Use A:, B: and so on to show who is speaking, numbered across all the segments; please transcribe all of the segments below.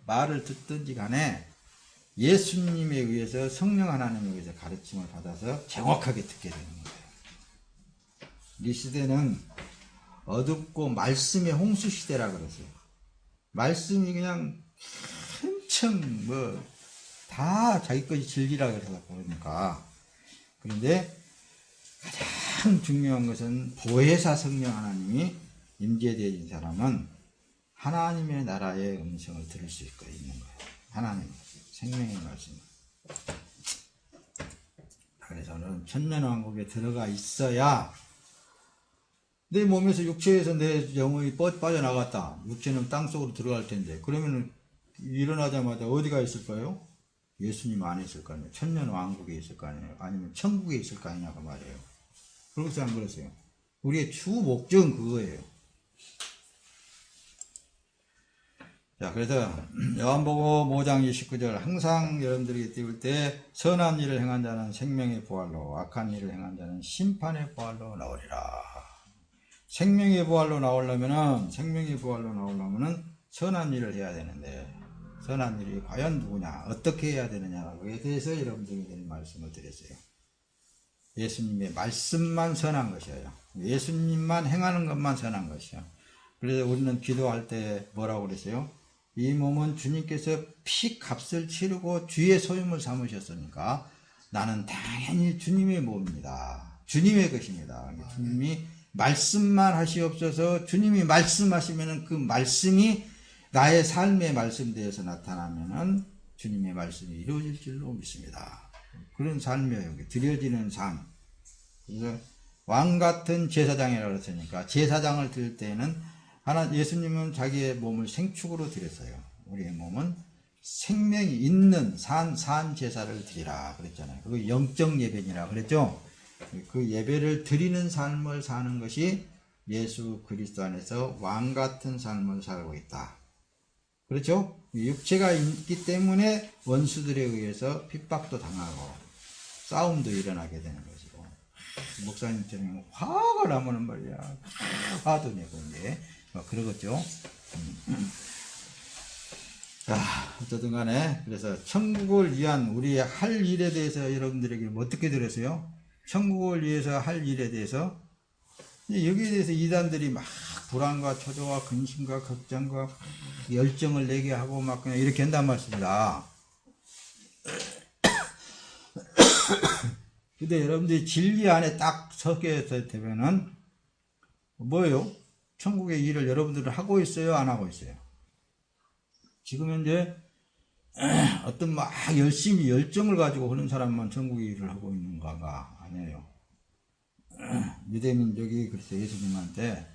A: 말을 듣든지 간에 예수님에 의해서 성령 하나님에 의해서 가르침을 받아서 정확하게 듣게 되는 거예요. 이 시대는 어둡고 말씀의 홍수 시대라 그랬어요. 말씀이 그냥 엄청 다 자기 것이 진리라 그래서 그러니까. 그런데 가장 중요한 것은 보혜사 성령 하나님이 임재되어진 사람은 하나님의 나라의 음성을 들을 수 있는 거예요. 하나님 생명의 말씀. 그래서 저는 천년왕국에 들어가 있어야 내 몸에서 육체에서 내 영혼이 빠져나갔다. 육체는 땅속으로 들어갈 텐데 그러면 일어나자마자 어디가 있을까요? 예수님 안에 있을 거 아니에요. 천년왕국에 있을 거 아니에요. 아니면 천국에 있을 거 아니냐고 말이에요. 그러세요 안 그러세요? 우리의 주 목적은 그거예요. 자, 그래서 요한복음 5장 29절 항상 여러분들에게 띄울 때 선한 일을 행한 자는 생명의 부활로 악한 일을 행한 자는 심판의 부활로 나오리라. 생명의 부활로 나오려면은 선한 일을 해야 되는데 선한 일이 과연 누구냐 어떻게 해야 되느냐에 대해서 여러분들에게 말씀을 드렸어요. 예수님의 말씀만 선한 것이에요. 예수님만 행하는 것만 선한 것이에요. 그래서 우리는 기도할 때 뭐라고 그랬어요? 이 몸은 주님께서 피 값을 치르고 주의 소유물 삼으셨으니까 나는 당연히 주님의 몸입니다. 주님의 것입니다. 주님이 말씀만 하시옵소서. 주님이 말씀하시면은 그 말씀이 나의 삶의 말씀대에서 나타나면은 주님의 말씀이 이루어질 줄로 믿습니다. 그런 삶이에요. 드려지는 삶. 그래서 왕 같은 제사장이라고 했으니까 제사장을 드릴 때는 예수님은 자기의 몸을 생축으로 드렸어요. 우리의 몸은 생명이 있는 산 제사를 드리라 그랬잖아요. 그거 영적 예배니라 그랬죠. 그 예배를 드리는 삶을 사는 것이 예수 그리스도 안에서 왕 같은 삶을 살고 있다. 그렇죠? 육체가 있기 때문에 원수들에 의해서 핍박도 당하고 싸움도 일어나게 되는 것이고 목사님처럼 화가 나면 말이야 화도 내고 이제 그러겠죠. 어쨌든 간에 그래서 천국을 위한 우리의 할 일에 대해서 여러분들에게 어떻게 들었어요? 천국을 위해서 할 일에 대해서 여기에 대해서 이단들이 막 불안과 초조와 근심과 걱정과 열정을 내게 하고 막 그냥 이렇게 한단 말씀이다. 근데 여러분들이 진리 안에 딱 서게 되면은 뭐예요? 천국의 일을 여러분들은 하고 있어요? 안 하고 있어요? 지금 현재 어떤 막 열심히 열정을 가지고 하는 사람만 천국의 일을 하고 있는가가 아니에요. 유대민족이 그래서 예수님한테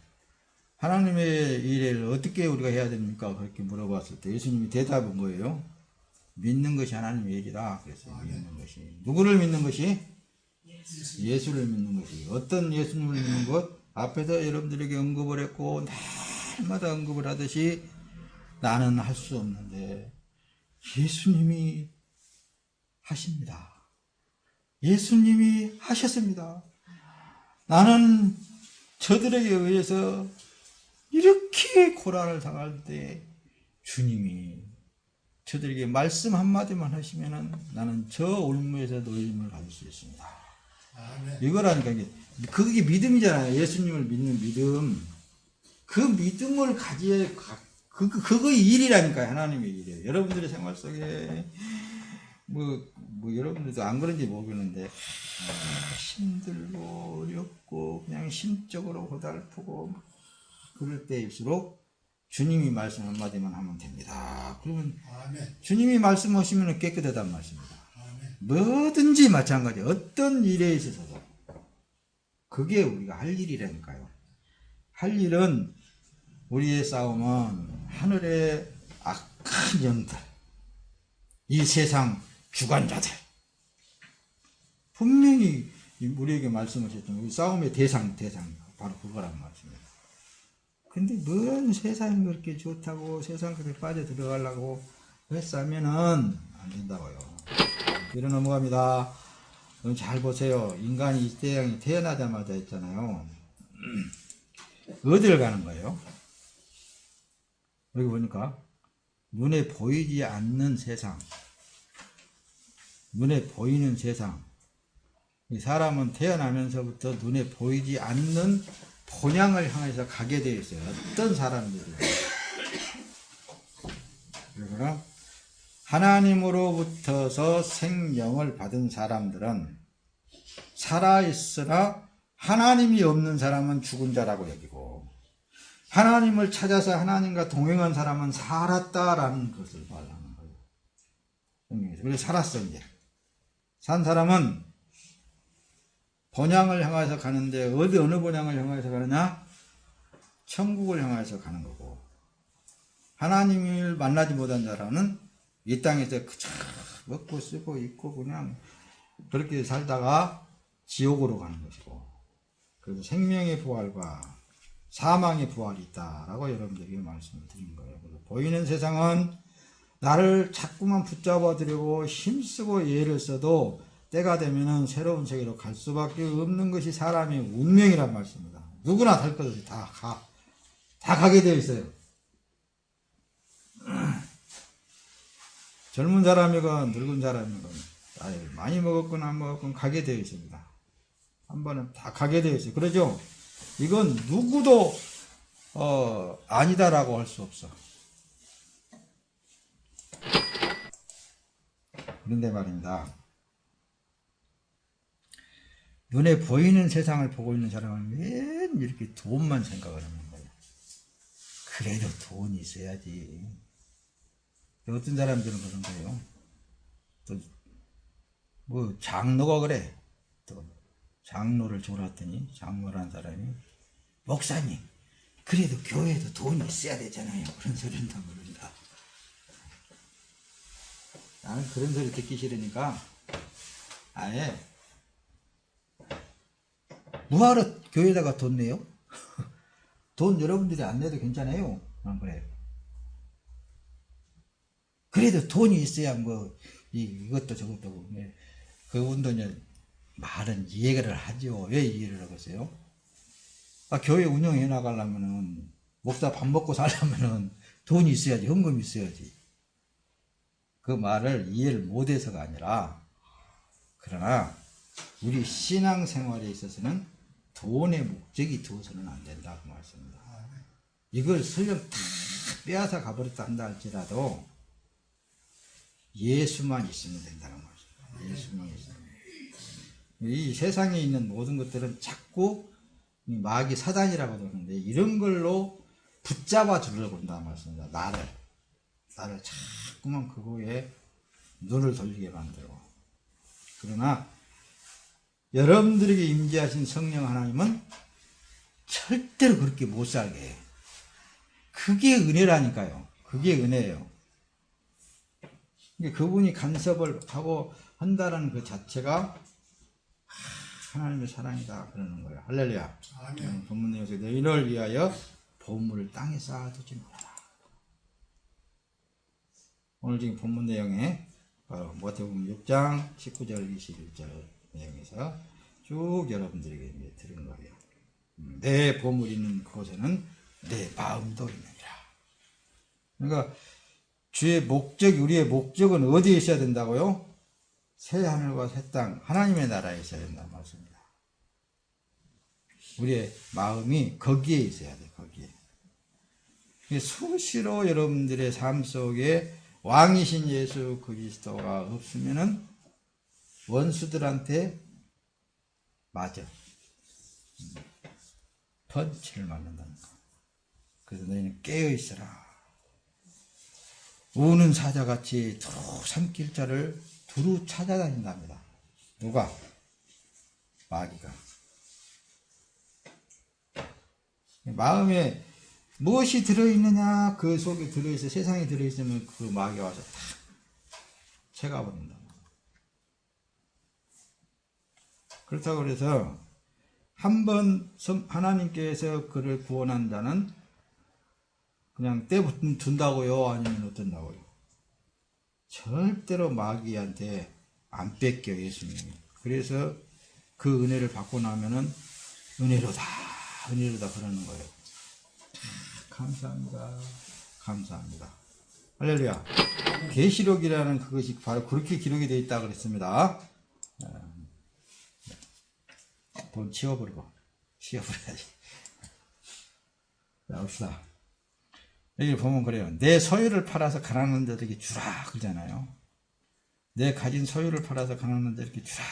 A: 하나님의 일을 어떻게 우리가 해야 됩니까? 그렇게 물어봤을 때 예수님이 대답은 뭐예요? 믿는 것이 하나님의 일이다. 그래서 믿는 것이 누구를 믿는 것이? 예수를 믿는 것이. 어떤 예수님을 믿는 것? 앞에서 여러분들에게 언급을 했고 날마다 언급을 하듯이 나는 할 수 없는데 예수님이 하십니다. 예수님이 하셨습니다. 나는 저들에게 의해서 이렇게 고난을 당할 때 주님이 저들에게 말씀 한마디만 하시면은 나는 저 올무에서 노임을 받을 수 있습니다. 아멘. 이거라니까 그게 믿음이잖아요. 예수님을 믿는 믿음. 그 믿음을 가지야 그거의 일이라니까요. 하나님의 일이에요. 여러분들의 생활 속에 여러분들도 안 그런지 모르겠는데 힘들고 어렵고 그냥 심적으로 고달프고 그럴 때일수록 주님이 말씀 한마디만 하면 됩니다. 그러면 아멘. 주님이 말씀하시면 깨끗하단 말씀입니다. 아멘. 뭐든지 마찬가지 어떤 일에 있어서도 그게 우리가 할 일이라니까요. 할 일은 우리의 싸움은 하늘의 악한 영들, 이 세상 주관자들 분명히 우리에게 말씀하셨던 우리 싸움의 대상 바로 그거란 말씀입니다. 근데 뭔 세상이 그렇게 좋다고 세상 그렇게 빠져 들어가려고 했으면은 안 된다고요. 뒤로 넘어갑니다. 그럼 잘 보세요. 인간이 이 태양이 태어나자마자 했잖아요. 어디를 가는 거예요? 여기 보니까 눈에 보이지 않는 세상, 눈에 보이는 세상. 이 사람은 태어나면서부터 눈에 보이지 않는 본향을 향해서 가게 되어 있어요. 어떤 사람들이. 그러나 하나님으로부터서 생명을 받은 사람들은 살아있으나 하나님이 없는 사람은 죽은 자라고 여기고, 하나님을 찾아서 하나님과 동행한 사람은 살았다라는 것을 말하는 거예요. 그래서 살았어. 이제 산 사람은 본향을 향해서 가는데, 어느 본향을 향해서 가느냐? 천국을 향해서 가는 거고, 하나님을 만나지 못한 자라는 이 땅에서 그저 먹고 쓰고 입고 그냥 그렇게 살다가 지옥으로 가는 것이고, 그래서 생명의 부활과 사망의 부활이 있다라고 여러분들에게 말씀을 드린 거예요. 그래서 보이는 세상은 나를 자꾸만 붙잡아 들려고 힘쓰고 애를 써도 때가 되면은 새로운 세계로 갈 수밖에 없는 것이 사람의 운명이란 말씀입니다. 누구나 살 것 없이 다 가게 되어 있어요. 젊은 사람이건 늙은 사람이건 나이를 많이 먹었건 안 먹었건 가게 되어 있습니다. 한 번은 다 가게 되어 있어요. 그러죠? 이건 누구도 아니다라고 할 수 없어. 그런데 말입니다. 눈에 보이는 세상을 보고 있는 사람은 왜 이렇게 돈만 생각을 하는 거예요? 그래도 돈이 있어야지. 어떤 사람들은 그런 거예요. 또 뭐 장로가 그래. 또 장로를 졸았더니 장로란 사람이, 목사님 그래도 교회도 돈이 있어야 되잖아요. 그런 소리 한다고 그런다. 나는 그런 소리 듣기 싫으니까 아예 뭐하러 교회에다가 돈 내요? 돈 여러분들이 안 내도 괜찮아요. 안 그래요. 그래도 돈이 있어야 뭐 이것도 저것도 그분도 이제 말은 이해를 하죠. 왜 이해를 하겠어요? 교회 운영해 나가려면은, 목사 밥 먹고 살려면은 돈이 있어야지, 헌금이 있어야지. 그 말을 이해를 못해서가 아니라, 그러나 우리 신앙생활에 있어서는 돈의 목적이 되어서는 안 된다 그 말씀입니다. 이걸 설령 다 빼앗아 가버렸다 한다 할지라도 예수만 있으면 된다는 말씀입니다. 예수만 있으면. 이 세상에 있는 모든 것들은 자꾸 마귀 사단이라고 하는데, 이런 걸로 붙잡아 주려고 한다는 말씀입니다. 나를 자꾸만 그거에 눈을 돌리게 만들고. 그러나 여러분들에게 임재하신 성령 하나님은 절대로 그렇게 못 살게 해요. 그게 은혜라니까요. 그게 은혜예요. 그분이 간섭을 하고 한다는 그 자체가 하나님의 사랑이다 그러는 거예요. 할렐루야. 본문 내용에서 너희를 위하여 보물을 땅에 쌓아두지 말아라. 오늘 지금 본문 내용에 마태복음 6장 19절 21절 내용에서 쭉 여러분들에게 이제 들은 거예요. 내 보물 있는 곳에는 내 마음도 있느니라. 그러니까 주의 목적, 우리의 목적은 어디에 있어야 된다고요? 새 하늘과 새 땅, 하나님의 나라에 있어야 된다는 말씀입니다. 우리의 마음이 거기에 있어야 돼, 거기에. 수시로 여러분들의 삶 속에 왕이신 예수 그리스도가 없으면은 원수들한테 맞아. 펀치를 맞는다니까. 그래서 너희는 깨어있어라. 우는 사자같이 두루 삼킬 자를 두루 찾아다닌답니다. 누가? 마귀가. 마음에 무엇이 들어있느냐, 그 속에 들어있어, 세상에 들어있으면 그 마귀가 와서 탁 채가버린다. 그렇다고 그래서 한번 하나님께서 그를 구원한 자는 그냥 떼둔다고요? 아니면 어떤다고요? 절대로 마귀한테 안 뺏겨, 예수님이. 그래서 그 은혜를 받고 나면은 은혜로다 그러는 거예요. 감사합니다. 감사합니다. 할렐루야. 계시록이라는 그것이 바로 그렇게 기록이 되어 있다 그랬습니다. 돈 치워버리고. 치워버려야지. 자, 봅시다. 여기 보면 그래요. 내 소유를 팔아서 가난한 자들에게 주라. 그러잖아요. 내 가진 소유를 팔아서 가난한 자들에게 주라.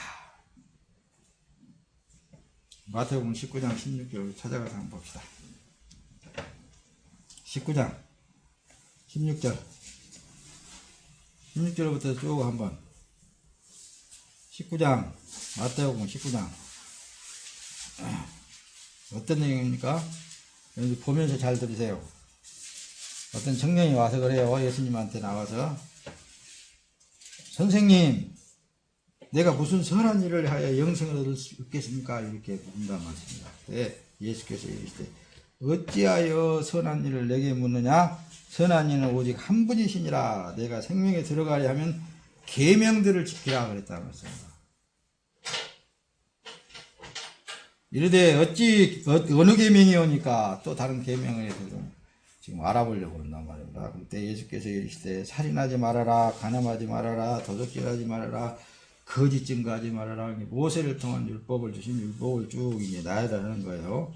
A: 마태복음 19장 16절 찾아가서 한번 봅시다. 19장 16절 16절부터 쭉 한번 19장 마태복음 19장 어떤 내용입니까? 여기 보면서 잘 들으세요. 어떤 청년이 와서 그래요. 예수님한테 나와서 선생님 내가 무슨 선한 일을 하여 영생을 얻을 수 있겠습니까? 이렇게 묻는단 말씀입니다. 네, 예수께서 이르시되 어찌하여 선한 일을 내게 묻느냐? 선한 이는 오직 한 분이시니라. 내가 생명에 들어가려 하면 계명들을 지키라 그랬다는 말씀입니다. 이르되 어찌 어느 계명이 오니까 또 다른 계명을 지금 알아보려고 그런단 말입니다. 그때 예수께서 이르시되 살인하지 말아라, 간음하지 말아라, 도둑질하지 말아라, 거짓 증거하지 말아라. 모세를 통한 율법을 주신 율법을 쭉 이제 나열하는 거예요.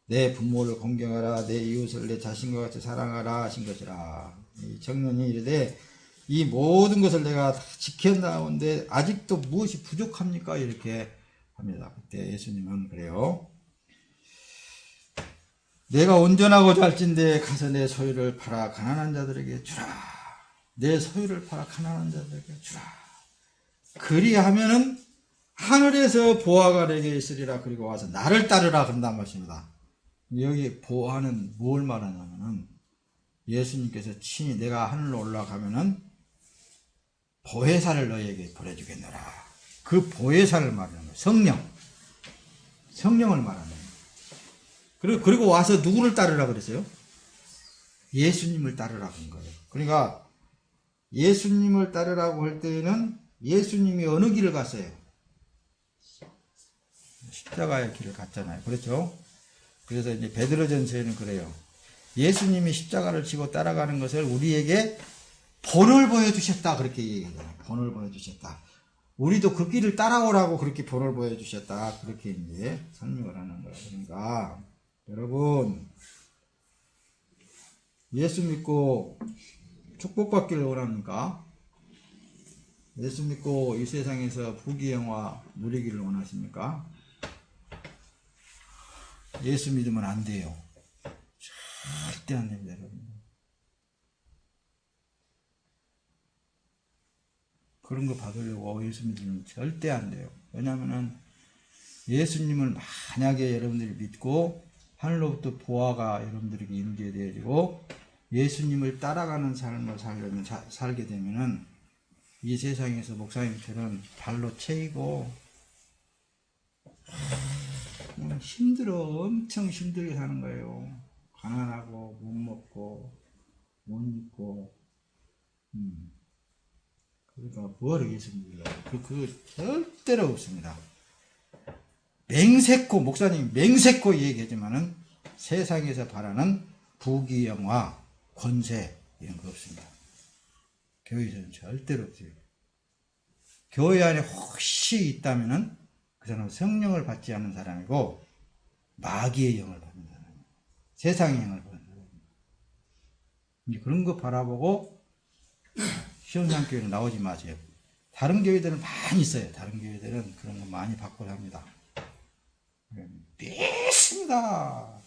A: 내 부모를 공경하라, 내 이웃을 내 자신과 같이 사랑하라 하신 것이라. 이 청년이 이르되 이 모든 것을 내가 지켰나온데 아직도 무엇이 부족합니까? 이렇게 합니다. 그때 예수님은 그래요. 내가 온전하고자 할진대 가서 내 소유를 팔아 가난한 자들에게 주라. 내 소유를 팔아 가난한 자들에게 주라. 그리하면은 하늘에서 보화가 내게 있으리라. 그리고 와서 나를 따르라 그런단 말씀입니다. 여기 보화는 뭘 말하냐면은 예수님께서 친히 내가 하늘로 올라가면은 보혜사를 너희에게 보내주겠노라. 그 보혜사를 말하는 거예요. 성령을 말하는 거예요. 그리고 와서 누구를 따르라 그랬어요? 예수님을 따르라 그런 거예요. 그러니까 예수님을 따르라고 할 때는 예수님이 어느 길을 갔어요? 십자가의 길을 갔잖아요. 그렇죠? 그래서 이제 베드로전서에는 그래요. 예수님이 십자가를 지고 따라가는 것을 우리에게 본을 보여주셨다. 그렇게 얘기해요. 본을 보여주셨다. 우리도 그 길을 따라오라고 그렇게 본을 보여주셨다. 그렇게 이제 설명을 하는 거예요. 그러니까 여러분 예수 믿고 축복받기를 원합니까? 예수 믿고 이 세상에서 부귀영화 누리기를 원하십니까? 예수 믿으면 안 돼요. 절대 안 됩니다, 여러분. 그런 거 받으려고 예수 믿으면 절대 안 돼요. 왜냐하면 예수님을 만약에 여러분들이 믿고 하늘로부터 보화가 여러분들에게 임재되어지고 예수님을 따라가는 삶을 살게 되면은 이 세상에서 목사님처럼 발로 채이고 엄청 힘들게 사는 거예요. 가난하고 못 먹고 못 입고 그러니까 뭐를 예수 믿으려고 그거 절대로 없습니다. 맹세코 목사님 맹세코 얘기하지만은 세상에서 바라는 부귀영화 권세 이런 거 없습니다. 교회에서는 절대로 없어요. 교회 안에 혹시 있다면은 그 사람은 성령을 받지 않는 사람이고 마귀의 영을 받는 사람이에요. 세상의 영을 받는 사람이에요. 그런 거 바라보고 시험장교회는 나오지 마세요. 다른 교회들은 많이 있어요. 다른 교회들은 그런 거 많이 받고 합니다. 믿습니다.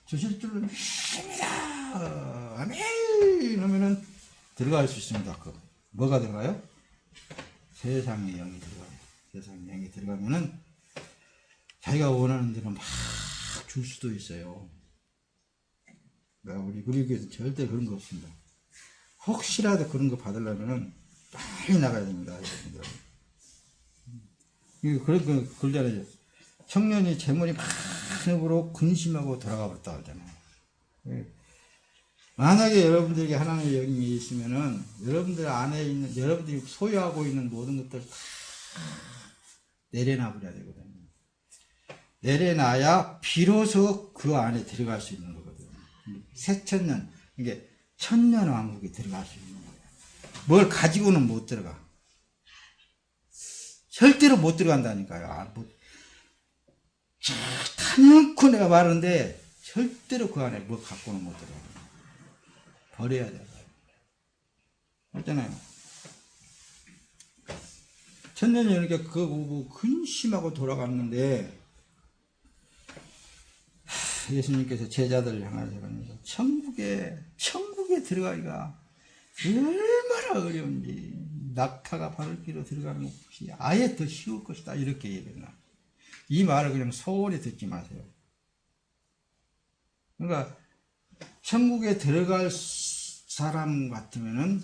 A: 주실 줄로 믿습니다. 아멘. 하면은 들어갈 수 있습니다. 뭐가 들어가요? 세상의 영이 들어가요. 세상의 영이 들어가면은 자기가 원하는 대로 막 줄 수도 있어요. 우리 그리고에서 절대 그런 거 없습니다. 혹시라도 그런 거 받으려면은 빨리 나가야 됩니다. 그러잖아요. 청년이 재물이 많으로 근심하고 돌아가 버렸다 하잖아요. 만약에 여러분들에게 하나님의 영이 있으면은 여러분들 안에 있는 여러분들이 소유하고 있는 모든 것들 다 내려놔 버려야 되거든요. 내려놔야 비로소 그 안에 들어갈 수 있는 거거든요. 새천년 이게 천년왕국에 들어갈 수 있는 거예요. 뭘 가지고는 못 들어가. 절대로 못 들어간다니까요. 타놓고 내가 말하는데 절대로 그 안에 뭘 갖고는 못 들어가. 버려야 돼. 맞잖아요. 천년이 이렇게 그거 보고 근심하고 돌아갔는데 예수님께서 제자들을 향하셔 가면서 천국에 들어가기가 얼마나 어려운지, 낙타가 바를 길로 들어가는 것이 아예 더 쉬울 것이다, 이렇게 얘기했나. 이 말을 그냥 소홀히 듣지 마세요. 그러니까 천국에 들어갈 사람 같으면은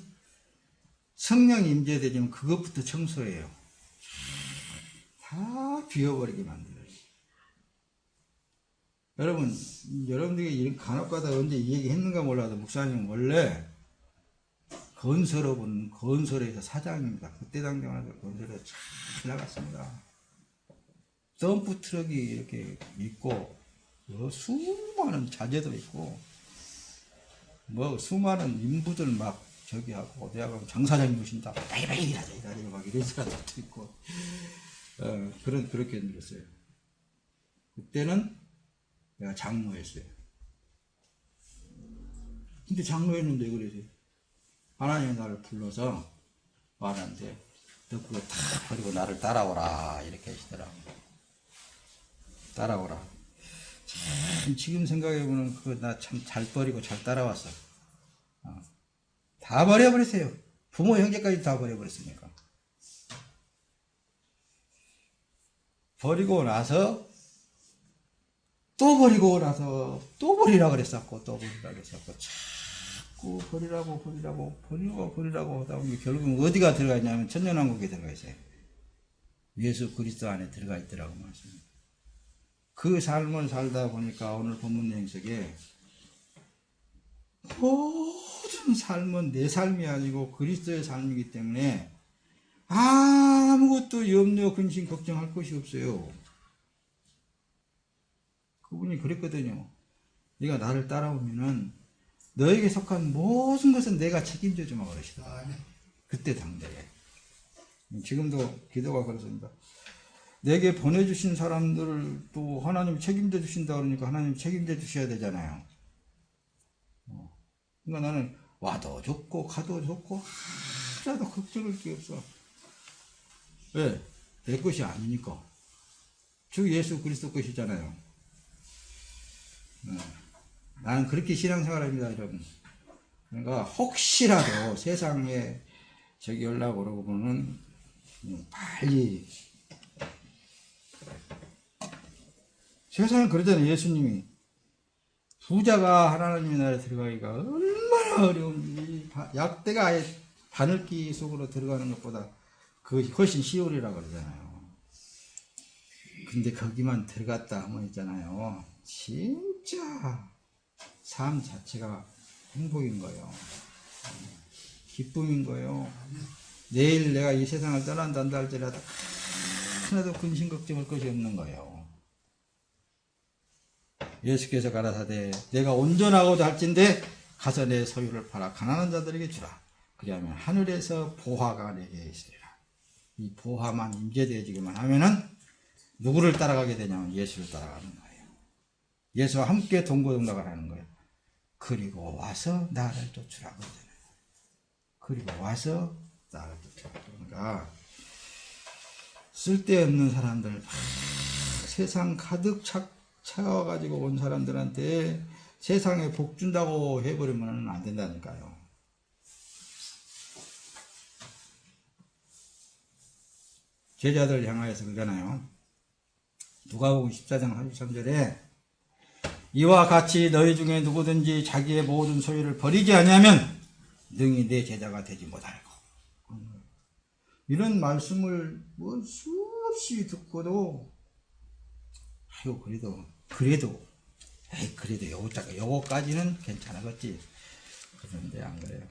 A: 성령 임재되지만 그것부터 청소해요. 다 비워버리게 만들어요. 여러분들이 이런 간혹가다 언제 이 얘기 했는가 몰라도 목사님은 원래 건설에서 사장입니다. 그때 당시만 해도 건설에 잘 나갔습니다. 덤프 트럭이 이렇게 있고, 수많은 자재도 있고, 수많은 인부들 막 저기 하고, 내가 가면 장사장님 오신다. 빨리 일하자, 막 이런 사람들도 있고, 그렇게 늘었어요. 그때는 내가 장로였어요. 근데 장로였는데 그러지. 하나님이 나를 불러서 말하는데, 너 그거 다 버리고 나를 따라오라, 이렇게 하시더라고. 따라오라. 지금 생각해보면 그거 나 참 잘 버리고 잘 따라왔어. 다 버려버렸어요. 부모 형제까지 다 버려버렸으니까. 버리고 나서 또 버리고 나서 또 버리라 그랬었고, 또 버리라 그랬었고, 자꾸 버리라고 하다 보니 결국은 어디가 들어가 있냐면 천년왕국에 들어가 있어요. 예수 그리스도 안에 들어가 있더라고 말씀입니다. 그 삶을 살다 보니까 오늘 본문 내용 속에 모든 삶은 내 삶이 아니고 그리스도의 삶이기 때문에 아무것도 염려, 근심, 걱정할 것이 없어요. 그분이 그랬거든요. 네가 나를 따라오면은 너에게 속한 모든 것은 내가 책임져 주마 그러시더라고요. 그때 당대에. 지금도 기도가 그렇습니다. 내게 보내주신 사람들을 또 하나님이 책임져 주신다 그러니까 하나님이 책임져 주셔야 되잖아요. 그러니까 나는 와도 좋고 가도 좋고 하나도 걱정할 게 없어. 왜? 내 것이 아니니까. 주 예수 그리스도 것이잖아요. 나는 그렇게 신앙생활합니다, 여러분. 그러니까 혹시라도 세상에 저기 연락 오라고 보면 빨리. 세상에 그러잖아요. 예수님이 부자가 하나님의 나라에 들어가기가 얼마나 어려운지, 약대가 아예 바늘기 속으로 들어가는 것보다 그것이 훨씬 쉬우리라 그러잖아요. 근데 거기만 들어갔다 하면 있잖아요, 진짜 삶 자체가 행복인 거예요. 기쁨인 거예요. 내일 내가 이 세상을 떠난단다 할지라도 하나도 근심 걱정할 것이 없는 거예요. 예수께서 가라사대 내가 온전하고도 할진대 가서 내 소유를 팔아 가난한 자들에게 주라. 그리하면 하늘에서 보화가 내게 있으리라. 이 보화만 임재되어지기만 하면은 누구를 따라가게 되냐면 예수를 따라가는 거예요. 예수와 함께 동고동락을 하는 거예요. 그리고 와서 나를 쫓으라 그러잖아요. 그리고 와서 나를 쫓으라. 그러니까 쓸데없는 사람들, 세상 가득 차와가지고 온 사람들한테 세상에 복 준다고 해버리면 안 된다니까요. 제자들 향하여서 그러잖아요. 누가복음 14장 33절에 이와 같이 너희 중에 누구든지 자기의 모든 소유를 버리지 아니하면 능히 내 제자가 되지 못하고. 이런 말씀을 수없이 듣고도 아유 그래도 요거까지는 괜찮았겠지. 그런데 안 그래요.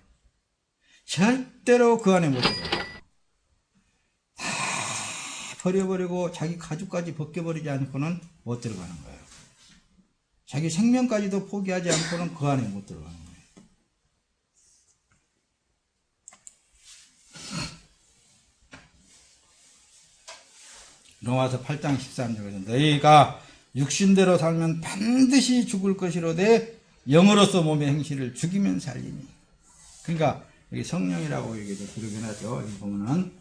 A: 절대로 그 안에 못 들어요. 다 버려버리고 자기 가죽까지 벗겨버리지 않고는 못 들어가는 거예요. 자기 생명까지도 포기하지 않고는 그 안에 못 들어가는 거예요. 로마서 8장 13절에서 너희가 육신대로 살면 반드시 죽을 것이로되 영으로서 몸의 행실을 죽이면 살리니. 그러니까 여기 성령이라고 여기도 그러긴 하죠. 여기 보면은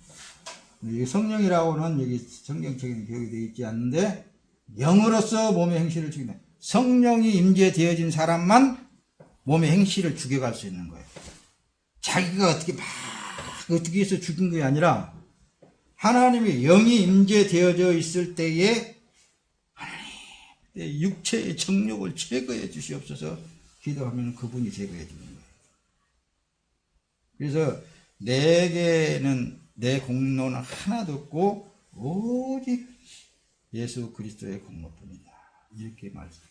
A: 여기 성령이라고는 여기 성경적인 기억이 되어 있지 않는데 영으로서 몸의 행실을 죽인다. 성령이 임재되어진 사람만 몸의 행실을 죽여갈 수 있는 거예요. 자기가 어떻게 해서 죽인 게 아니라 하나님의 영이 임재되어져 있을 때에 하나님 육체의 정욕을 제거해 주시옵소서 기도하면 그분이 제거해 주는 거예요. 그래서 내게는 내 공로는 하나도 없고 오직 예수 그리스도의 공로뿐이다. 이렇게 말씀.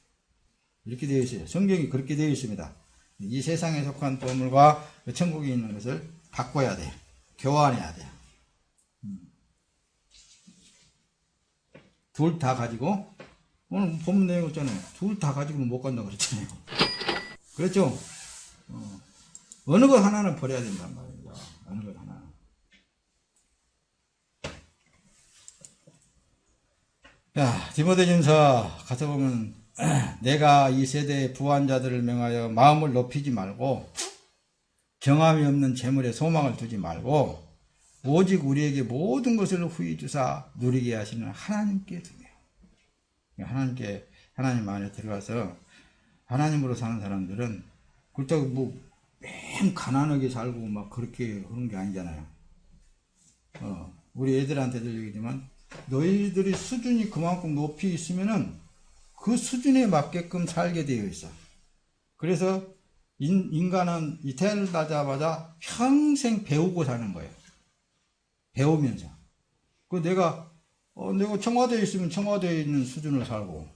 A: 이렇게 되어 있어요. 성경이 그렇게 되어 있습니다. 이 세상에 속한 보물과 천국에 있는 것을 바꿔야 돼요. 교환해야 돼요. 둘 다 가지고 오늘 본문 내용 있잖아요. 둘 다 가지고는 못 간다고 그랬잖아요. 그렇죠? 어느 것 하나는 버려야 된단 말입니다. 어느 것 하나. 야, 디모데전서 가서 보면 내가 이 세대의 부한자들을 명하여 마음을 높이지 말고 정함이 없는 재물에 소망을 두지 말고 오직 우리에게 모든 것을 후히 주사 누리게 하시는 하나님께 두며. 하나님 안에 들어가서 하나님으로 사는 사람들은 그렇다고 맨 가난하게 살고 막 그렇게 그런 게 아니잖아요. 우리 애들한테도 얘기지만 너희들이 수준이 그만큼 높이 있으면은 그 수준에 맞게끔 살게 되어 있어. 그래서 인간은 태어나자마자 평생 배우고 사는 거예요. 배우면서. 내가 청와대에 있으면 청와대에 있는 수준을 살고,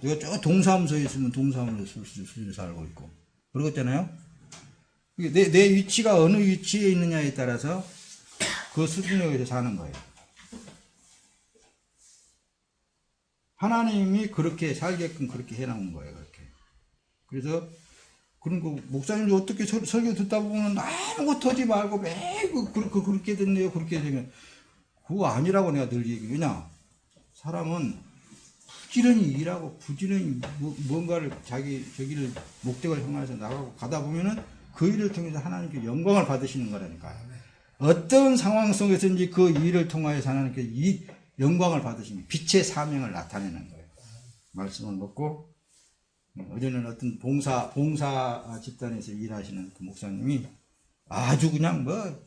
A: 내가 저 동사무소에 있으면 동사무소 수준을 살고 있고, 그러겠잖아요? 내 위치가 어느 위치에 있느냐에 따라서 그 수준에 의해서 사는 거예요. 하나님이 그렇게 살게끔 그렇게 해놓은 거예요, 그렇게. 그래서, 그런 거, 목사님도 어떻게 설교 듣다 보면 아무것도 하지 말고 매일 그렇게 됐네요, 그렇게 되면. 그거 아니라고 내가 늘 얘기해. 왜냐? 사람은 부지런히 일하고 부지런히 뭔가를 저기를 목적을 향해서 나가고 가다 보면은 그 일을 통해서 하나님께 영광을 받으시는 거라니까요. 어떤 상황 속에서인지 그 일을 통하여서 하나님께 이 영광을 받으시는 빛의 사명을 나타내는 거예요. 말씀을 먹고 어제는 어떤 봉사 집단에서 일하시는 그 목사님이 아주 그냥 그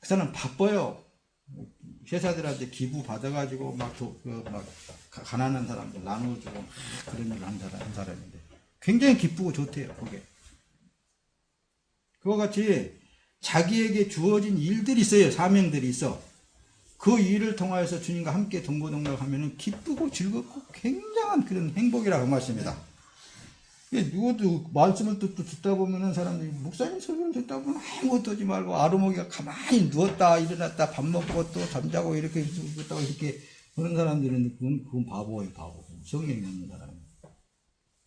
A: 사람 바빠요. 회사들한테 기부 받아가지고 막 가난한 사람들 나눠주고 그런 일을 한 사람인데 굉장히 기쁘고 좋대요. 그게. 그와 같이 자기에게 주어진 일들이 있어요. 사명들이 있어. 그 일을 통하여서 주님과 함께 동고동락하면 기쁘고 즐겁고 굉장한 그런 행복이라고 말씀입니다. 누구도 말씀을 듣다 보면은 사람들이 목사님 설교를 듣다 보면 아무것도 하지 말고 아르모기가 가만히 누웠다 일어났다 밥 먹고 또 잠자고 이렇게 있다고 이렇게 그런 사람들은 그건 바보예요, 바보. 성령이 없는 사람.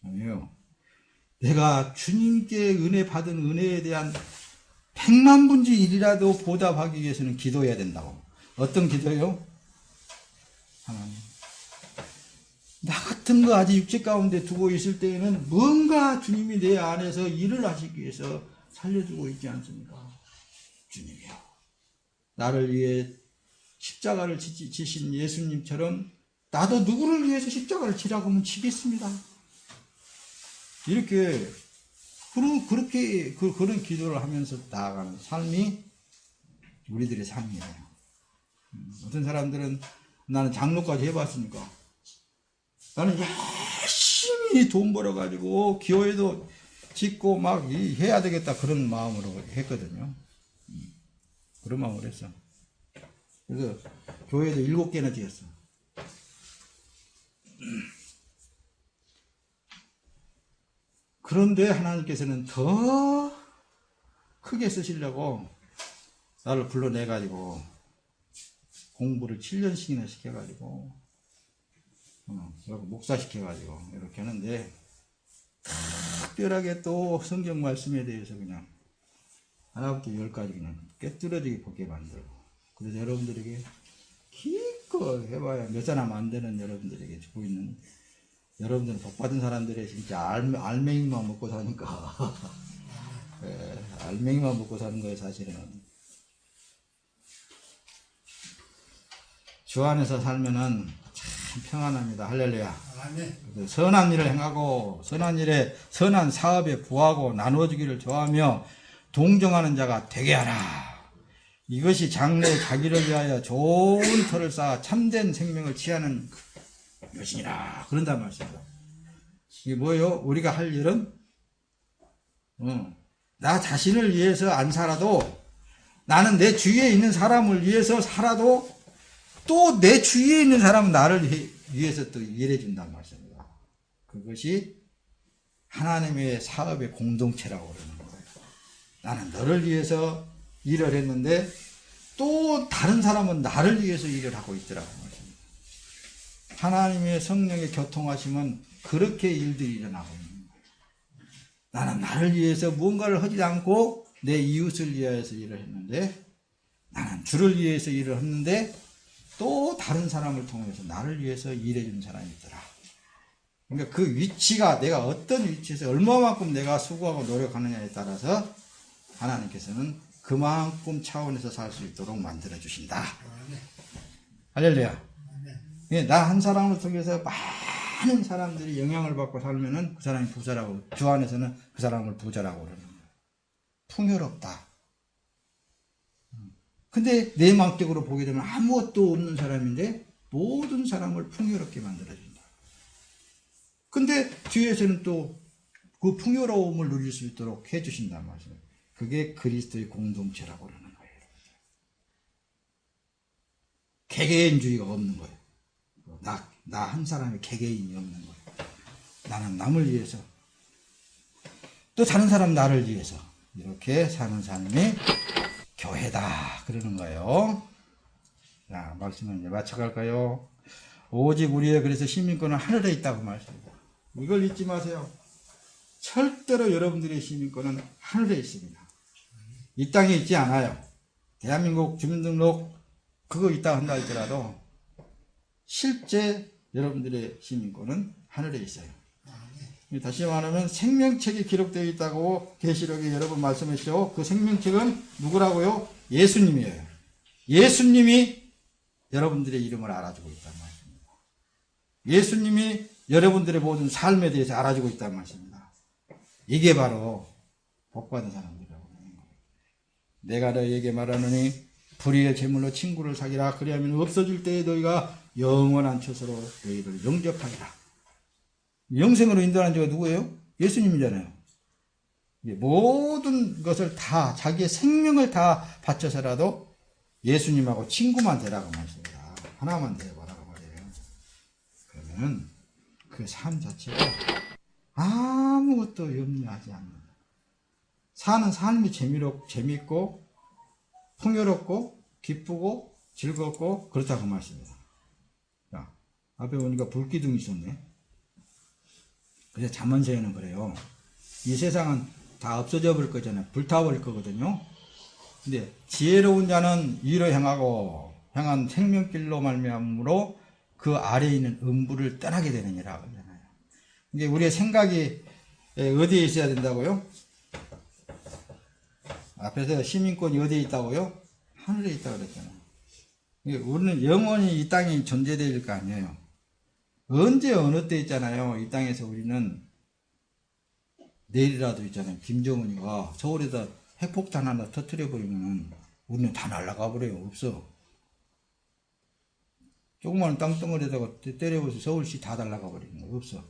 A: 아니에요. 내가 주님께 은혜 받은 은혜에 대한 100만 분의 1이라도 보답하기 위해서는 기도해야 된다고. 어떤 기도요? 하나님. 나 같은 거 아직 육체 가운데 두고 있을 때에는 뭔가 주님이 내 안에서 일을 하시기 위해서 살려주고 있지 않습니까? 주님이요. 나를 위해 십자가를 지신 예수님처럼 나도 누구를 위해서 십자가를 지라고 하면 지겠습니다. 이렇게 그런 기도를 하면서 나아가는 삶이 우리들의 삶이에요. 어떤 사람들은 나는 장로까지 해봤으니까 나는 열심히 돈 벌어가지고 교회도 짓고 막 해야 되겠다 그런 마음으로 했거든요. 그런 마음으로 했어. 그래서 교회도 7개나 지었어. 그런데 하나님께서는 더 크게 쓰시려고 나를 불러내가지고 공부를 7년씩이나 시켜가지고 목사 시켜가지고 이렇게 하는데 특별하게 또 성경 말씀에 대해서 그냥 하나부터 10까지 그냥 깨뚫어지게 보게 만들고 그래서 여러분들에게 기껏 그거 해봐야 몇 사람 안 되는 여러분들에게 주고 있는, 여러분들은 복받은 사람들의 진짜 알맹이만 먹고 사니까. 예, 알맹이만 먹고 사는 거예요, 사실은. 주 안에서 살면은 참 평안합니다. 할렐루야. 아멘. 선한 일을 행하고 선한 일에 선한 사업에 구하고 나누어주기를 좋아하며 동정하는 자가 되게 하라. 이것이 장래 자기를 위하여 좋은 터를 쌓아 참된 생명을 취하는 것이니라. 그런단 말씀이다. 이게 뭐예요? 우리가 할 일은 나 자신을 위해서 안 살아도, 나는 내 주위에 있는 사람을 위해서 살아도 또 내 주위에 있는 사람은 나를 위해서 또 일해 준단 말씀입니다. 그것이 하나님의 사업의 공동체라고 그러는 거예요. 나는 너를 위해서 일을 했는데 또 다른 사람은 나를 위해서 일을 하고 있더라고 말씀입니다. 하나님의 성령의 교통하심은 그렇게 일들이 일어나고 있는 거예요. 나는 나를 위해서 무언가를 하지 않고 내 이웃을 위하여서 일을 했는데, 나는 주를 위해서 일을 했는데 또 다른 사람을 통해서 나를 위해서 일해주는 사람이 있더라. 그러니까 그 위치가, 내가 어떤 위치에서 얼마만큼 내가 수고하고 노력하느냐에 따라서 하나님께서는 그만큼 차원에서 살 수 있도록 만들어 주신다. 할렐루야. 나 한 사람을 통해서 많은 사람들이 영향을 받고 살면은 그 사람이 부자라고, 주 안에서는 그 사람을 부자라고 그러는 거예요. 풍요롭다. 근데 내막적으로 보게 되면 아무것도 없는 사람인데 모든 사람을 풍요롭게 만들어준다. 근데 뒤에서는 또 그 풍요로움을 누릴 수 있도록 해주신단 말이에요. 그게 그리스도의 공동체라고 그러는 거예요. 개개인주의가 없는 거예요. 나 한 사람의 개개인이 없는 거예요. 나는 남을 위해서, 또 다른 사람 나를 위해서 이렇게 사는 삶이 교회다 그러는 거예요. 자, 말씀을 이제 마쳐갈까요? 오직 우리의 그래서 시민권은 하늘에 있다고 말씀합니다. 이걸 잊지 마세요. 절대로 여러분들의 시민권은 하늘에 있습니다. 이 땅에 있지 않아요. 대한민국 주민등록 그거 있다 한다 할지라도 실제 여러분들의 시민권은 하늘에 있어요. 다시 말하면 생명책이 기록되어 있다고 계시록에 여러 번 말씀하시죠. 그 생명책은 누구라고요? 예수님이에요. 예수님이 여러분들의 이름을 알아주고 있다는 말씀입니다. 예수님이 여러분들의 모든 삶에 대해서 알아주고 있다는 말씀입니다. 이게 바로 복받은 사람들이라고 하는 거예요. 내가 너희에게 말하노니 불의의 제물로 친구를 사귀라. 그리하면 없어질 때에 너희가 영원한 처소로 너희를 영접하리라. 영생으로 인도하는 자가 누구예요? 예수님이잖아요. 모든 것을 다, 자기의 생명을 다 바쳐서라도 예수님하고 친구만 되라고 말씀합니다. 하나만 되어보라고 말해요. 그러면 그 삶 자체가 아무것도 염려하지 않는, 사는 삶이 재밌고 풍요롭고 기쁘고 즐겁고 그렇다고 말씀입니다. 자, 앞에 보니까 불기둥이 있었네. 그래서 잠언서에는 그래요. 이 세상은 다 없어져 버릴 거잖아요. 불타버릴 거거든요. 근데 지혜로운 자는 의로 향한 생명길로 말미암으로 그 아래에 있는 음부를 떠나게 되느니라 그러잖아요. 이게 우리의 생각이 어디에 있어야 된다고요? 앞에서 시민권이 어디에 있다고요? 하늘에 있다고 그랬잖아요. 우리는 영원히 이 땅에 존재될 거 아니에요. 언제 어느 때 있잖아요. 이 땅에서 우리는 내일이라도 있잖아요. 김정은이가 서울에다 핵폭탄 하나 터뜨려버리면 우리는 다 날아가 버려요. 없어. 조그마한 땅덩어리에다가 때려버려서 서울시 다 날아가 버리는 거 없어.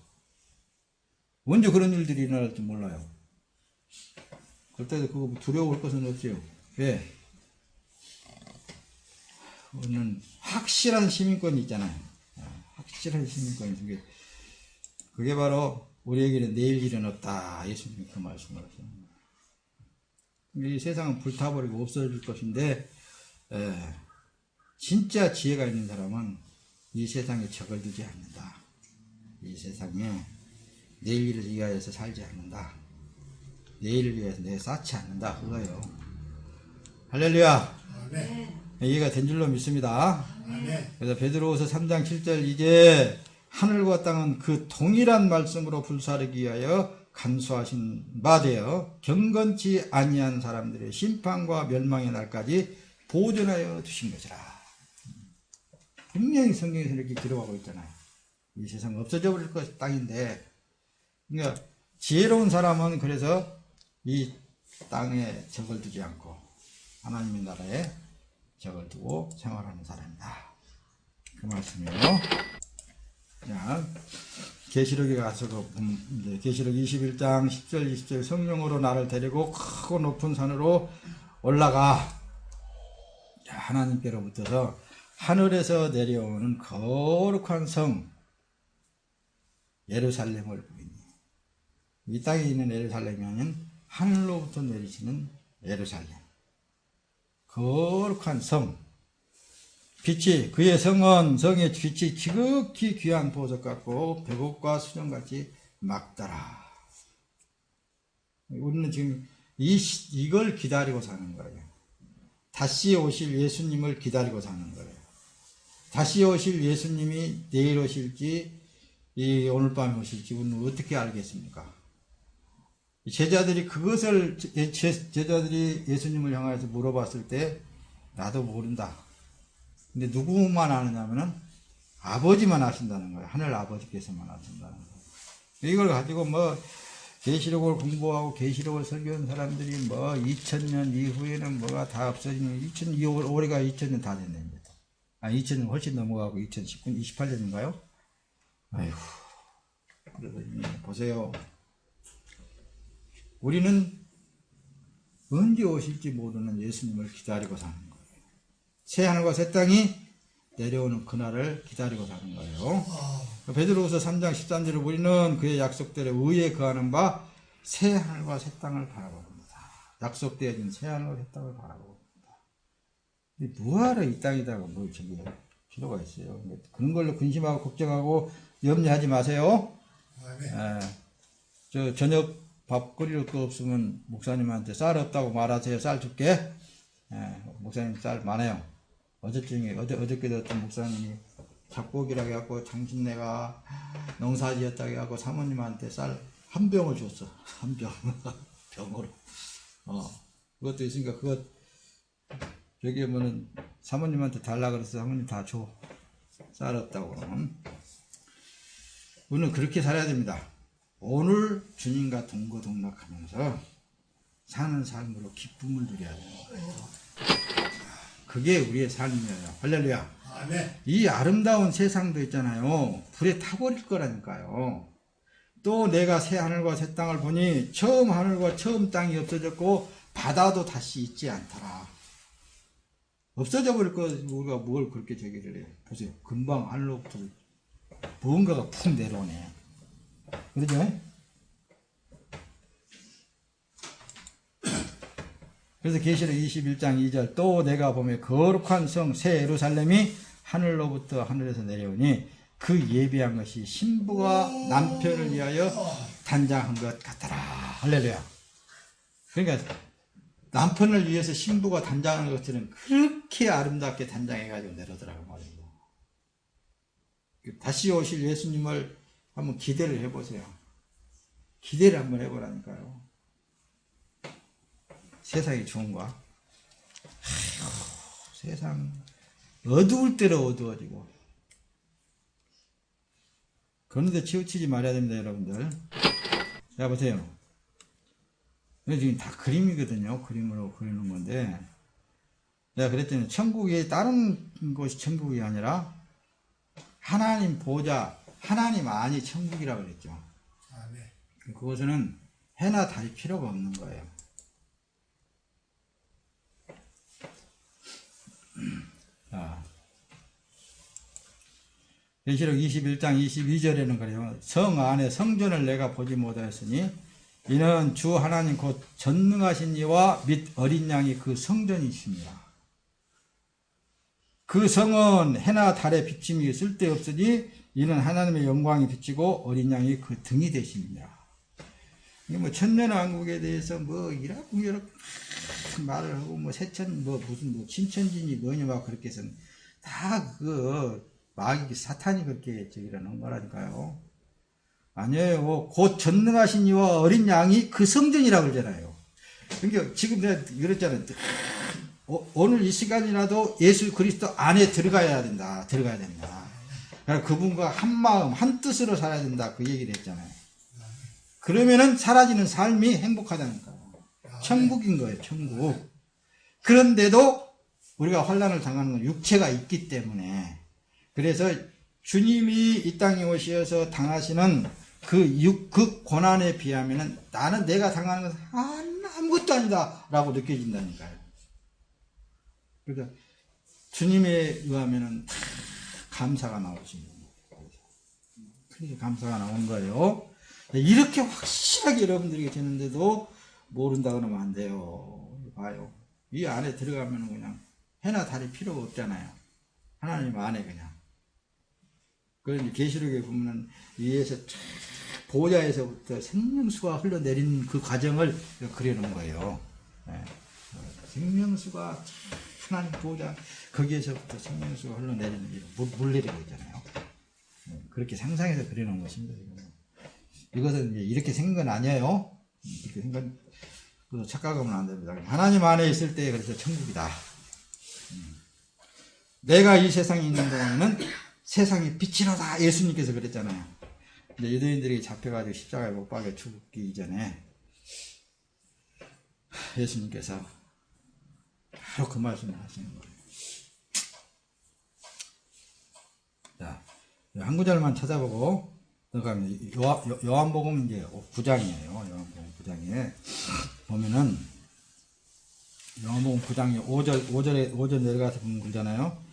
A: 언제 그런 일들이 일어날지 몰라요. 그때도 그거 두려울 것은 없어요. 왜? 우리는 확실한 시민권이 있잖아요. 확실한 시민권이 있는 게, 그게 바로 우리에게는 내일 일은 없다. 예수님이 그 말씀을 하셨습니다. 이 세상은 불타버리고 없어질 것인데, 진짜 지혜가 있는 사람은 이 세상에 적을 두지 않는다. 이 세상에 내일을 위하여서 살지 않는다. 내일을 위해서 내 쌓지 않는다. 그거예요. 할렐루야.
B: 네.
A: 이해가 된 줄로 믿습니다.
B: 아멘.
A: 그래서 베드로후서 3장 7절 이제 하늘과 땅은 그 동일한 말씀으로 불사르기 위하여 간수하신 바 되어 경건치 아니한 사람들의 심판과 멸망의 날까지 보존하여 두신 것이라. 분명히 성경에서 이렇게 기록하고 있잖아요. 이 세상 없어져 버릴 것 땅인데, 그러니까 지혜로운 사람은 그래서 이 땅에 적을 두지 않고 하나님의 나라에 적을 두고 생활하는 사람이다. 그 말씀이에요. 자, 계시록에 가서 계시록 21장 10절 20절 성령으로 나를 데리고 크고 높은 산으로 올라가 하나님께로부터서 하늘에서 내려오는 거룩한 성 예루살렘을 보이니, 이 땅에 있는 예루살렘이 아닌 하늘로부터 내리시는 예루살렘, 거룩한 성, 빛이, 그의 성은, 성의 빛이 지극히 귀한 보석 같고 벽옥과 수정같이 막더라. 우리는 지금 이걸 기다리고 사는 거예요. 다시 오실 예수님을 기다리고 사는 거예요. 다시 오실 예수님이 내일 오실지 오늘 밤에 오실지 우리는 어떻게 알겠습니까? 제자들이 제자들이 예수님을 향해서 물어봤을 때 나도 모른다. 근데 누구만 아느냐면은 아버지만 아신다는 거예요. 하늘 아버지께서만 아신다는 거예요. 이걸 가지고 계시록을 공부하고 계시록을 설교하는 사람들이 2000년 이후에는 뭐가 다 없어지는, 올해가 2000년 다 됐네. 2000년 훨씬 넘어가고 2019, 28년인가요? 아이고. 그래서 보세요. 우리는 언제 오실지 모르는 예수님을 기다리고 사는 거예요. 새 하늘과 새 땅이 내려오는 그날을 기다리고 사는 거예요. 베드로후서 3장 13절에 우리는 그의 약속대로 의에 거하는 바 새 하늘과 새 땅을 바라봅니다. 약속되어진 새 하늘과 새 땅을 바라봅니다. 뭐하러 이 땅에다가 필요가 있어요. 그런 걸로 근심하고 걱정하고 염려하지 마세요. 저녁 밥 끓일 거 없으면 목사님한테 쌀 없다고 말하세요. 쌀 줄게. 목사님 쌀 많아요. 어저께도 어떤 목사님이 작곡이라고 해갖고 당신 내가 농사지었다고 해갖고 사모님한테 쌀 한 병을 줬어. 한 병. 병으로. 그것도 있으니까 저기 사모님한테 달라 그래서 사모님 다 줘. 쌀 없다고. 우리는 그렇게 살아야 됩니다. 오늘 주님과 동거동락하면서 사는 삶으로 기쁨을 누려야 되는 거예요. 그게 우리의 삶이에요. 할렐루야.
B: 아멘.
A: 이 아름다운 세상도 있잖아요. 불에 타버릴 거라니까요. 또 내가 새 하늘과 새 땅을 보니 처음 하늘과 처음 땅이 없어졌고 바다도 다시 있지 않더라. 없어져 버릴 거 우리가 뭘 그렇게 저기를 해요. 보세요. 금방 하늘로부터 무언가가 푹 내려오네. 그러죠? 그래서 계시록 21장 2절 또 내가 보면 거룩한 성 새 예루살렘이 하늘로부터 하늘에서 내려오니 그 예비한 것이 신부가 남편을 위하여 단장한 것 같더라. 할렐루야. 그러니까 남편을 위해서 신부가 단장하는 것들은 그렇게 아름답게 단장해가지고 내려오더라고 말입니다. 다시 오실 예수님을 한번 기대를 해보세요. 기대를 한번 해보라니까요. 세상이 좋은가? 아이고, 세상 어두울 대로 어두워지고. 그런데 치우치지 말아야 됩니다, 여러분들. 자, 보세요. 이게 지금 다 그림이거든요. 그림으로 그리는 건데. 내가 그랬더니 천국이 다른 곳이 천국이 아니라 하나님 보좌, 하나님 안이 천국이라고 그랬죠.
B: 아멘.
A: 그것은 해나 달이 필요가 없는 거예요. 자, 계시록 21장 22절에는 그래요. 성 안에 성전을 내가 보지 못하였으니 이는 주 하나님 곧 전능하신 이와 및 어린 양이 그 성전이십니다. 그 성은 해나 달의 비침이 쓸데없으니 이는 하나님의 영광이 비치고 어린 양이 그 등이 되십니다. 이게 뭐 천년왕국에 대해서 뭐 이라고 이렇게 말을 하고 뭐 세천 뭐 무슨 뭐 신천지니 뭐니 막 그렇게 해서 다 그 마귀 사탄이 그렇게 저기라는 거라니까요. 아니에요. 곧 전능하신 이와 어린 양이 그 성전이라고 그러잖아요. 그러니까 지금 내가 그랬잖아요. 오늘 이 시간이라도 예수 그리스도 안에 들어가야 된다. 들어가야 된다. 그러니까 그분과 한 마음, 한 뜻으로 살아야 된다. 그 얘기를 했잖아요. 그러면은 사라지는 삶이 행복하다니까요. 천국인 거예요. 천국. 그런데도 우리가 환난을 당하는 건 육체가 있기 때문에, 그래서 주님이 이 땅에 오셔서 당하시는 그 고난에 비하면은 나는 내가 당하는 것은 아무것도 아니다 라고 느껴진다니까요. 그러니까 주님에 의하면은 다 감사가 나오십니다. 그렇게 감사가 나온 거예요. 이렇게 확실하게 여러분들에게 되는데도 모른다 그러면 안 돼요. 봐요. 이 안에 들어가면 그냥 해나 달이 필요가 없잖아요. 하나님 안에 그냥. 그런데 계시록에 보면은 위에서 보좌에서부터 생명수가 흘러내리는 그 과정을 그려놓은 거예요. 네. 생명수가 하나님 보좌 거기에서부터 생명수가 흘러내리는 물 내리고 있잖아요. 네. 그렇게 상상해서 그려놓은 것입니다. 이것은 이제 이렇게 생긴 건 아니에요. 이렇게 생긴 건 착각하면 안 됩니다. 하나님 안에 있을 때 그래서 천국이다. 내가 이 세상에 있는 동안에는 세상의 빛이로다. 예수님께서 그랬잖아요. 근데 유대인들이 잡혀가지고 십자가에 못 박여 죽기 이전에 예수님께서 바로 그 말씀을 하시는 거예요. 자, 한 구절만 찾아보고 요한복음 이제 9장이에요. 요한복음 9장에 보면은 요한복음 9장 5절 내려가서 보면 그러잖아요.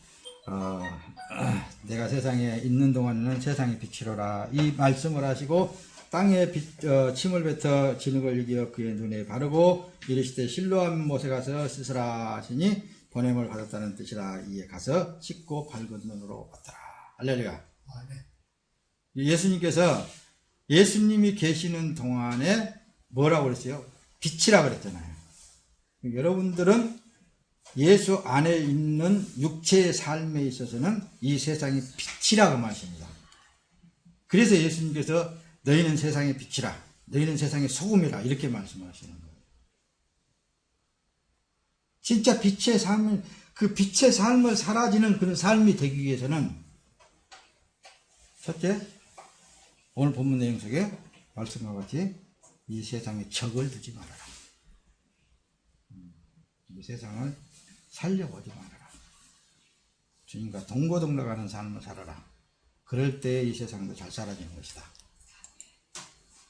A: 내가 세상에 있는 동안에는 세상의 빛이로라. 이 말씀을 하시고 땅에 침을 뱉어 진흙을 이겨 그의 눈에 바르고 이르시되 실로암 못에 가서 씻으라 하시니 보냄을 받았다는 뜻이라. 이에 가서 씻고 밝은 눈으로 왔더라. 할렐루야. 네. 예수님께서 예수님이 계시는 동안에 뭐라고 그랬어요? 빛이라고 그랬잖아요. 여러분들은 예수 안에 있는 육체의 삶에 있어서는 이 세상의 빛이라고 말씀합니다. 그래서 예수님께서 너희는 세상의 빛이라, 너희는 세상의 소금이라 이렇게 말씀하시는 거예요. 진짜 빛의 삶을, 그 빛의 삶을 사라지는 그런 삶이 되기 위해서는 첫째, 오늘 본문 내용 속에 말씀과 같이 이 세상에 적을 두지 말아라. 이 세상을 살려보지 말아라. 주님과 동고동락하는 삶을 살아라. 그럴 때 이 세상도 잘 살아지는 것이다.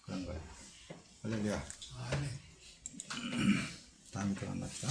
A: 그런 거예요. 할렐루야. 다음에 또 만납시다.